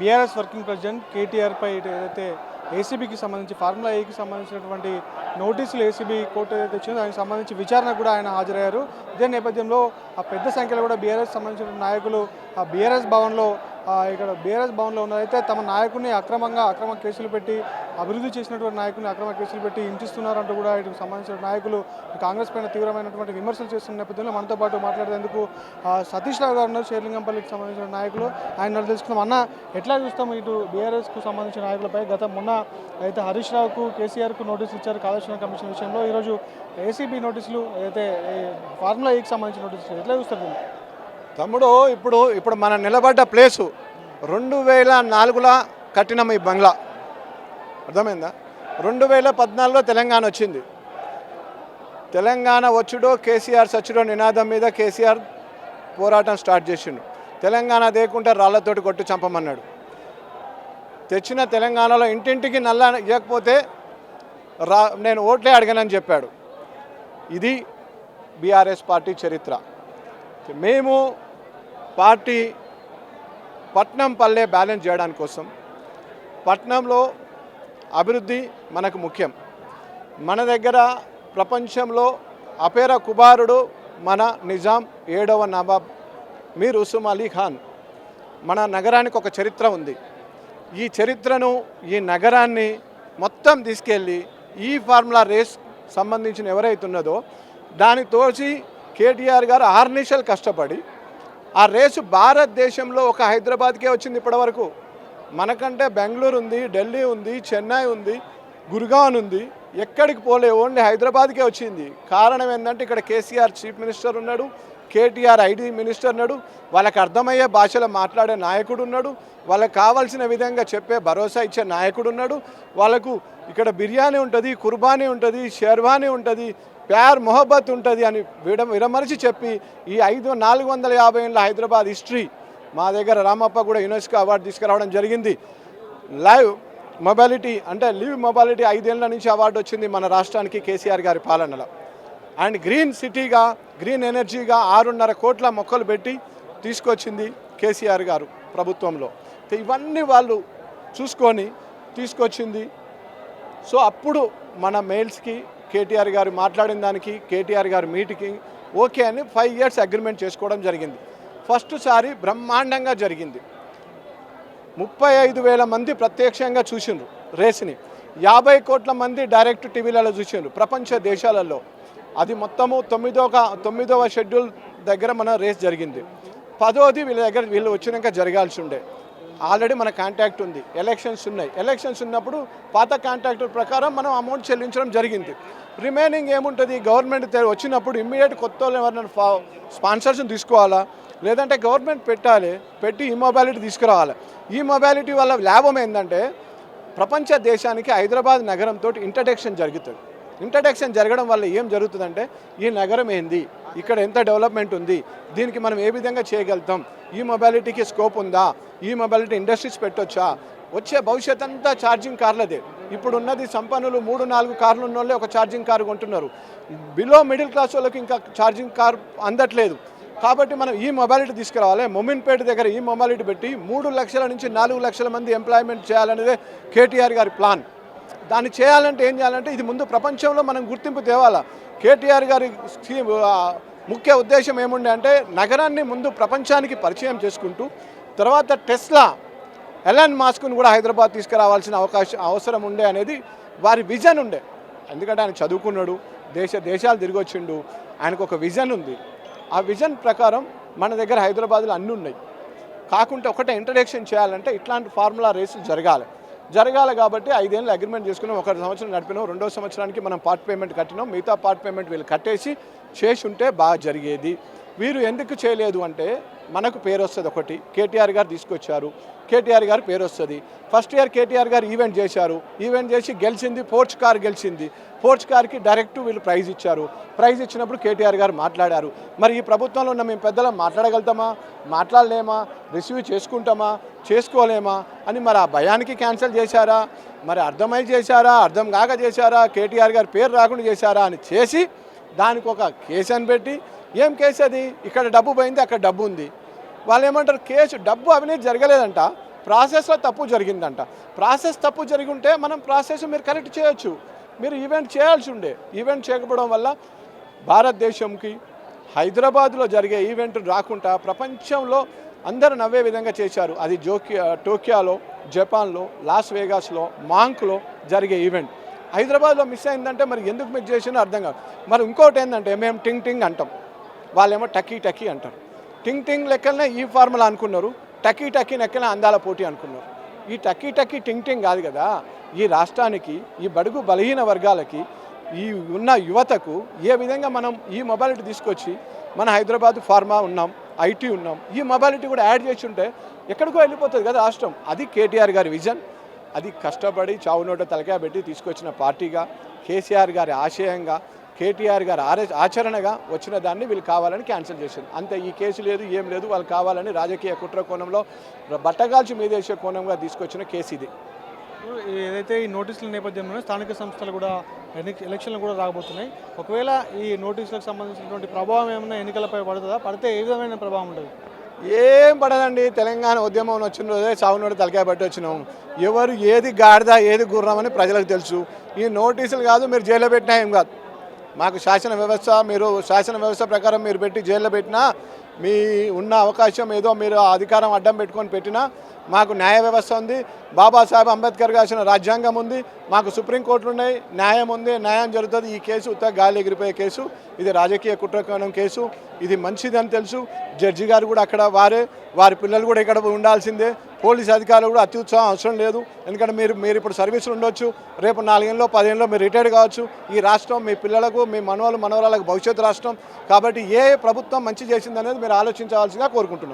BRS working president KTR పై ఏదైతే ఏసీబీకి సంబంధించి formula ఏకి సంబంధించినటువంటి నోటీసులు ఏసీబీ కోర్టు ఏదైతే వచ్చిందో దానికి సంబంధించి విచారణకు కూడా ఆయన హాజరయ్యారు. ఇదే నేపథ్యంలో ఆ పెద్ద సంఖ్యలో కూడా బీఆర్ఎస్ సంబంధించిన నాయకులు ఆ బీఆర్ఎస్ భవన్లో ఇక్కడ బీఆర్ఎస్ భవన్లో ఉన్నారైతే తమ నాయకుడిని అక్రమ కేసులు పెట్టి అభివృద్ధి చేసినటువంటి నాయకుడిని అక్రమ కేసులు పెట్టి హింసిస్తున్నారంటూ కూడా ఇటుకు సంబంధించిన నాయకులు కాంగ్రెస్ పైన తీవ్రమైనటువంటి విమర్శలు చేస్తున్న నేపథ్యంలో మనతో పాటు మాట్లాడేందుకు సతీష్ రావు గారు ఉన్నారు, షేర్లింగంపల్లికి సంబంధించిన నాయకులు. ఆయన తెలుసుకున్నాం. అన్న, ఎట్లా చూస్తాం ఇటు బీఆర్ఎస్కు సంబంధించిన నాయకులపై మొన్న అయితే హరీష్ రావుకు కేసీఆర్కు నోటీసులు ఇచ్చారు కాళేశ్వరం కమిషన్ విషయంలో, ఈరోజు ఏసీబీ నోటీసులు అయితే ఫార్ములా ఏకి సంబంధించిన నోటీసులు ఎట్లా చూస్తారు? తమ్ముడు, ఇప్పుడు మనం నిలబడ్డ ప్లేసు 2004లో కట్టినాం ఈ బంగ్లా. అర్థమైందా? 2014లో తెలంగాణ వచ్చింది. తెలంగాణ వచ్చుడో కేసీఆర్ సచ్చుడో నినాదం మీద కేసీఆర్ పోరాటం స్టార్ట్ చేసిండు. తెలంగాణ దేకుంటే రాళ్లతోటి కొట్టి చంపమన్నాడు. తెచ్చిన తెలంగాణలో ఇంటింటికి నల్ల ఇవ్వకపోతే నేను ఓట్లే అడగనని చెప్పాడు. ఇది బీఆర్ఎస్ పార్టీ చరిత్ర. మేము పార్టీ పట్నం పల్లె బ్యాలెన్స్ చేయడానికి కోసం, పట్నంలో అభివృద్ధి మనకు ముఖ్యం. మన దగ్గర ప్రపంచంలో అపేర కుబారుడు మన నిజాం 7వ నవాబ్ మీర్ ఉస్మాన్ అలీ ఖాన్. మన నగరానికి ఒక చరిత్ర ఉంది. ఈ చరిత్రను, ఈ నగరాన్ని మొత్తం తీసుకెళ్ళి ఈ ఫార్ములా రేస్ సంబంధించిన ఎవరైతున్నదో దానికి తోచి కేటీఆర్ గారు ఆర్నిషల్ కష్టపడి ఆ రేసు భారతదేశంలో ఒక హైదరాబాద్కే వచ్చింది ఇప్పటివరకు. మనకంటే బెంగళూరు ఉంది, ఢిల్లీ ఉంది, చెన్నై ఉంది, గుర్గాన్ ఉంది, ఎక్కడికి పోలే, ఓన్లీ హైదరాబాద్కే వచ్చింది. కారణం ఏంటంటే ఇక్కడ కేసీఆర్ చీఫ్ మినిస్టర్ ఉన్నాడు, కేటీఆర్ ఐటీ మినిస్టర్ ఉన్నాడు, వాళ్ళకి అర్థమయ్యే భాషలో మాట్లాడే నాయకుడు ఉన్నాడు, వాళ్ళకి కావాల్సిన విధంగా చెప్పే భరోసా ఇచ్చే నాయకుడు ఉన్నాడు. వాళ్ళకు ఇక్కడ బిర్యానీ ఉంటుంది, కుర్బానీ ఉంటుంది, షెర్వానీ ఉంటుంది, ప్యార్ మొహబ్బత్ ఉంటుంది అని విడమరిచి చెప్పి ఈ 450 ఏళ్ళ హైదరాబాద్ హిస్టరీ మా దగ్గర రామప్ప కూడా యునెస్కో అవార్డు తీసుకురావడం జరిగింది. లైవ్ మొబిలిటీ అంటే లివ్ మొబిలిటీ 5 ఏళ్ళ నుంచి అవార్డు వచ్చింది మన రాష్ట్రానికి కేసీఆర్ గారి పాలనలో. అండ్ గ్రీన్ సిటీగా, గ్రీన్ ఎనర్జీగా 6.5 కోట్ల మొక్కలు పెట్టి తీసుకొచ్చింది కేసీఆర్ గారు ప్రభుత్వంలో. ఇవన్నీ వాళ్ళు చూసుకొని తీసుకొచ్చింది. సో అప్పుడు మన మెయిల్స్కి కేటీఆర్ గారు మాట్లాడిన దానికి, కేటీఆర్ గారి మీటింగ్కి ఓకే అని 5 ఇయర్స్ అగ్రిమెంట్ చేసుకోవడం జరిగింది. ఫస్ట్ సారి బ్రహ్మాండంగా జరిగింది. 35,000 మంది ప్రత్యక్షంగా చూసిండ్రు రేస్ని, 50 కోట్ల మంది డైరెక్ట్ టీవీలలో చూసిండ్రు ప్రపంచ దేశాలలో. అది మొత్తము 9వ షెడ్యూల్ దగ్గర మన రేస్ జరిగింది. 10వది వీళ్ళు వచ్చినాక జరగాల్సి ఉండే. ఆల్రెడీ మన కాంటాక్ట్ ఉంది, ఎలక్షన్స్ ఉన్నాయి. ఎలక్షన్స్ ఉన్నప్పుడు పాత కాంటాక్ట్ ప్రకారం మనం అమౌంట్ చెల్లించడం జరిగింది. రిమైనింగ్ ఏముంటుంది, గవర్నమెంట్ వచ్చినప్పుడు ఇమ్మీడియట్ కొత్త ఎవరైనా స్పాన్సర్స్ని తీసుకోవాలా, లేదంటే గవర్నమెంట్ పెట్టి ఈ మొబిలిటీ తీసుకురావాలి. ఈ మొబిలిటీ వల్ల లాభం ఏంటంటే ప్రపంచ దేశానికి హైదరాబాద్ నగరంతో ఇంట్రడక్షన్ జరుగుతుంది. ఇంట్రడక్షన్ జరగడం వల్ల ఏం జరుగుతుందంటే ఈ నగరం ఏంది, ఇక్కడ ఎంత డెవలప్మెంట్ ఉంది, దీనికి మనం ఏ విధంగా చేయగలుగుతాం, ఈ మొబిలిటీకి స్కోప్ ఉందా, ఈ మొబిలిటీ ఇండస్ట్రీస్ పెట్టొచ్చా. వచ్చే భవిష్యత్ అంతా ఛార్జింగ్ కార్లదే. ఇప్పుడు ఉన్నది సంపన్నులు 3-4 కార్లు ఉన్న వాళ్ళే ఒక ఛార్జింగ్ కారు కొంటున్నారు. బిలో మిడిల్ క్లాస్ వాళ్ళకి ఇంకా ఛార్జింగ్ కార్ అందట్లేదు. కాబట్టి మనం ఈ మొబిలిటీ తీసుకురావాలి. మొమిన్పేట దగ్గర ఈ మొబిలిటీ పెట్టి 3 లక్షల నుంచి 4 లక్షల మంది ఎంప్లాయ్మెంట్ చేయాలనేదే కేటీఆర్ గారి ప్లాన్. దాన్ని చేయాలంటే ఏం చేయాలంటే ఇది ముందు ప్రపంచంలో మనం గుర్తింపు తేవాలా. కేటీఆర్ గారి ముఖ్య ఉద్దేశం ఏముండే అంటే నగరాన్ని ముందు ప్రపంచానికి పరిచయం చేసుకుంటూ తర్వాత టెస్లా, ఎలాన్ మాస్క్ను కూడా హైదరాబాద్ తీసుకురావాల్సిన అవసరం ఉండే అనేది వారి విజన్ ఉండే. ఎందుకంటే ఆయన చదువుకున్నాడు, దేశాలు తిరిగి వచ్చిండు, ఆయనకు ఒక విజన్ ఉంది. ఆ విజన్ ప్రకారం మన దగ్గర హైదరాబాద్లో అన్నీ ఉన్నాయి. కాకుంటే ఒకటే ఇంట్రడక్షన్ చేయాలంటే ఇట్లాంటి ఫార్ములా రేసులు జరగాలి కాబట్టి 5 ఏళ్ళు అగ్రిమెంట్ చేసుకున్నాం. 1 సంవత్సరం నడిపినాం. 2వ సంవత్సరానికి మనం పార్ట్ పేమెంట్ కట్టినాం. మిగతా పార్ట్ పేమెంట్ వీళ్ళు కట్టేసి చేసి ఉంటే బాగా జరిగేది. వీరు ఎందుకు చేయలేదు అంటే మనకు పేరు వస్తుంది. ఒకటి కేటీఆర్ గారు తీసుకొచ్చారు, కేటీఆర్ గారు పేరు వస్తుంది. ఫస్ట్ ఇయర్ కేటీఆర్ గారు ఈవెంట్ చేశారు, ఈవెంట్ చేసి గెలిచింది, పోర్చ్ కార్ గెలిచింది. పోర్చ్ కార్కి డైరెక్ట్ వీళ్ళు ప్రైజ్ ఇచ్చారు. ప్రైజ్ ఇచ్చినప్పుడు కేటీఆర్ గారు మాట్లాడారు. మరి ఈ ప్రభుత్వంలో ఉన్న మేము పెద్దలం మాట్లాడగలుగుతామా, మాట్లాడలేమా, రిసీవ్ చేసుకుంటామా, చేసుకోలేమా అని మరి ఆ భయానికి క్యాన్సిల్ చేశారా, మరి అర్థమై చేశారా, అర్థం కాక చేశారా, కేటీఆర్ గారి పేరు రాకుండా చేశారా అని చేసి దానికి ఒక కేసు అని పెట్టి, ఏం కేసు అది, ఇక్కడ డబ్బు పోయింది, అక్కడ డబ్బు ఉంది. వాళ్ళు ఏమంటారు, కేసు డబ్బు అవినీతి జరగలేదంట, ప్రాసెస్లో తప్పు జరిగిందంట. ప్రాసెస్ తప్పు జరిగి ఉంటే మనం ప్రాసెస్ మీరు కరెక్ట్ చేయొచ్చు. మీరు ఈవెంట్ చేయాల్సి ఉండే. ఈవెంట్ చేయకపోవడం వల్ల భారతదేశంకి హైదరాబాద్లో జరిగే ఈవెంట్ రాకుండా ప్రపంచంలో అందరూ నవ్వే విధంగా చేశారు. అది టోక్యోలో, జపాన్లో, లాస్ వేగాస్లో, మాంక్లో జరిగే ఈవెంట్ హైదరాబాద్లో మిస్ అయిందంటే మరి ఎందుకు మిస్ చేసినా అర్థం కాదు. మరి ఇంకోటి ఏంటంటే మేము టింగ్ టింగ్ అంటాం, వాళ్ళేమో టకీ టకీ అంటారు. టింగ్ టింగ్ లెక్కలనే ఈ ఫార్ములా అనుకున్నారు, టకీ టకీ లెక్కనే అందాల పోటీ అనుకున్నారు. ఈ టకీ టకీ టింగ్ టింగ్ కాదు కదా. ఈ రాష్ట్రానికి, ఈ బడుగు బలహీన వర్గాలకి, ఈ ఉన్న యువతకు ఏ విధంగా మనం ఈ మొబైలిటీ తీసుకొచ్చి మన హైదరాబాద్ ఫార్మా ఉన్నాం, ఐటీ ఉన్నాం, ఈ మొబైలిటీ కూడా యాడ్ చేసి ఉంటే ఎక్కడికో వెళ్ళిపోతుంది కదా రాష్ట్రం. అది కేటీఆర్ గారి విజన్. అది కష్టపడి చావునోట తలకాయ పెట్టి తీసుకొచ్చిన పార్టీగా, కేసీఆర్ గారి ఆశయంగా, కేటీఆర్ గారి ఆచరణగా వచ్చిన దాన్ని వీళ్ళు కావాలని క్యాన్సిల్ చేసింది అంతే. ఈ కేసు లేదు, ఏం లేదు, వాళ్ళు కావాలని రాజకీయ కుట్ర కోణంలో బట్టగాల్చి మీదేసే కోణంగా తీసుకొచ్చిన కేసు ఇది. ఏదైతే ఈ నోటీసుల నేపథ్యంలో స్థానిక సంస్థలు కూడా ఎలక్షన్లు కూడా రాబోతున్నాయి. ఒకవేళ ఈ నోటీసులకు సంబంధించినటువంటి ప్రభావం ఏమైనా ఎన్నికలపై పడుతుందా? పడితే ఏ విధమైన ప్రభావం ఉంటుంది? ఏం పడదండి. తెలంగాణ ఉద్యమం వచ్చిన రోజే చావునోడు తలకాయ పట్టి వచ్చినాం. ఎవరు ఏది గాడిద ఏది గుర్రం అని ప్రజలకు తెలుసు. ఈ నోటీసులు కాదు, మీరు జైల్లో పెట్టినా ఏం కాదు. మాకు శాసన వ్యవస్థ ప్రకారం మీరు పెట్టి జైల్లో పెట్టినా, మీ ఉన్న అవకాశం ఏదో మీరు అధికారం అడ్డం పెట్టుకొని పెట్టినా, మాకు న్యాయ వ్యవస్థ ఉంది, బాబాసాహెబ్ అంబేద్కర్ రాసిన రాజ్యాంగం ఉంది, మాకు సుప్రీంకోర్టులు ఉన్నాయి, న్యాయం ఉంది, న్యాయం జరుగుతుంది. ఈ కేసు ఉత్త గాలి ఎగిరిపోయే కేసు, ఇది రాజకీయ కుట్రకోణం కేసు, ఇది మంచిదని తెలుసు. జడ్జి గారు కూడా అక్కడ వారి పిల్లలు కూడా ఇక్కడ ఉండాల్సిందే. పోలీస్ అధికారులు కూడా అత్యుత్సాహం అవసరం లేదు. ఎందుకంటే మీరు ఇప్పుడు సర్వీసులు ఉండొచ్చు, రేపు 4 ఏళ్ళలో 10 ఏళ్ళలో మీరు రిటైర్డ్ కావచ్చు. ఈ రాష్ట్రం మీ పిల్లలకు, మీ మనవరాలకు భవిష్యత్తు రాష్ట్రం. కాబట్టి ఏ ప్రభుత్వం మంచి చేసిందనేది మీరు ఆలోచించవలసిందిగా కోరుకుంటున్నాం.